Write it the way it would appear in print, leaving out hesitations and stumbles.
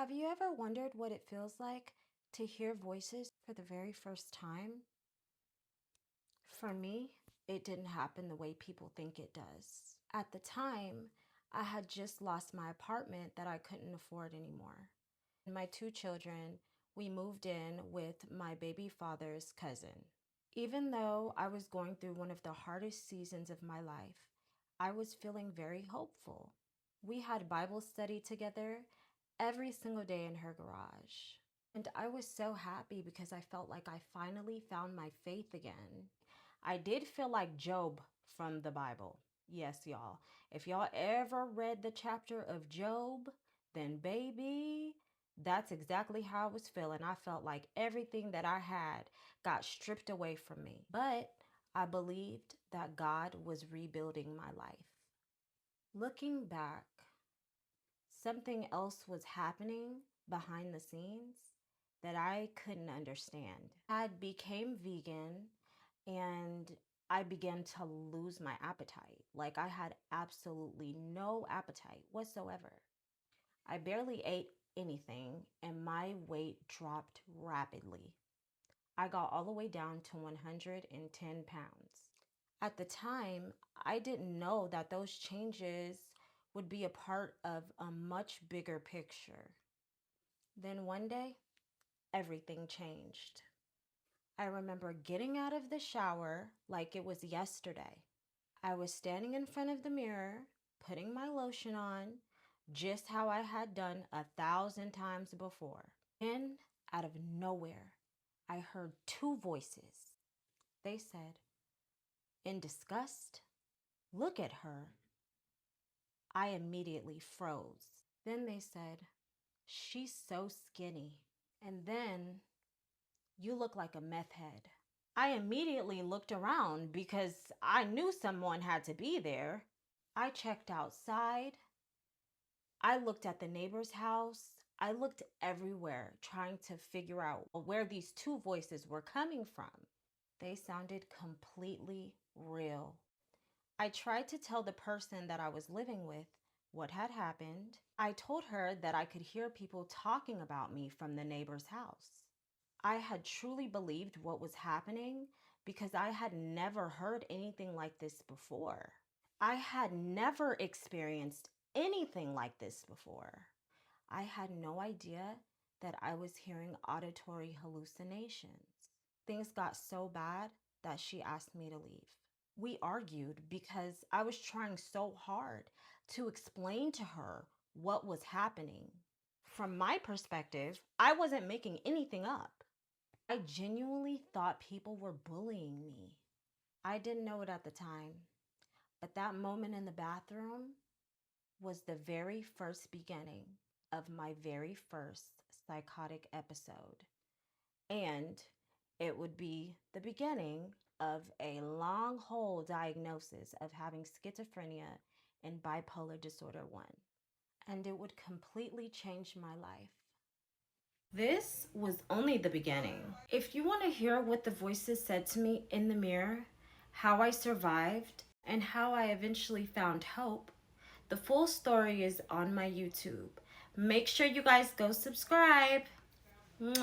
Have you ever wondered what it feels like to hear voices for the very first time? For me, it didn't happen the way people think it does. At the time, I had just lost my apartment that I couldn't afford anymore. My two children, we moved in with my baby father's cousin. Even though I was going through one of the hardest seasons of my life, I was feeling very hopeful. We had Bible study together every single day in her garage. And I was so happy because I felt like I finally found my faith again. I did feel like Job from the Bible. Yes, y'all. If y'all ever read the chapter of Job, then baby, that's exactly how I was feeling. I felt like everything that I had got stripped away from me. But I believed that God was rebuilding my life. Looking back, something else was happening behind the scenes that I couldn't understand. I became vegan and I began to lose my appetite. Like I had absolutely no appetite whatsoever. I barely ate anything and my weight dropped rapidly. I got all the way down to 110 pounds. At the time, I didn't know that those changes would be a part of a much bigger picture. Then one day, everything changed. I remember getting out of the shower like it was yesterday. I was standing in front of the mirror, putting my lotion on, just how I had done 1,000 times before. Then, out of nowhere, I heard two voices. They said, in disgust, "Look at her." I immediately froze. Then they said, "She's so skinny." And then, "You look like a meth head." I immediately looked around because I knew someone had to be there. I checked outside. I looked at the neighbor's house. I looked everywhere trying to figure out where these two voices were coming from. They sounded completely real. I tried to tell the person that I was living with what had happened. I told her that I could hear people talking about me from the neighbor's house. I had truly believed what was happening because I had never heard anything like this before. I had never experienced anything like this before. I had no idea that I was hearing auditory hallucinations. Things got so bad that she asked me to leave. We argued because I was trying so hard to explain to her what was happening. From my perspective, I wasn't making anything up. I genuinely thought people were bullying me. I didn't know it at the time, but that moment in the bathroom was the very first beginning of my very first psychotic episode. And it would be the beginning of a long haul diagnosis of having schizophrenia and bipolar disorder 1. And it would completely change my life. This was only the beginning. If you want to hear what the voices said to me in the mirror, how I survived, and how I eventually found hope, the full story is on my YouTube. Make sure you guys go subscribe. Mwah.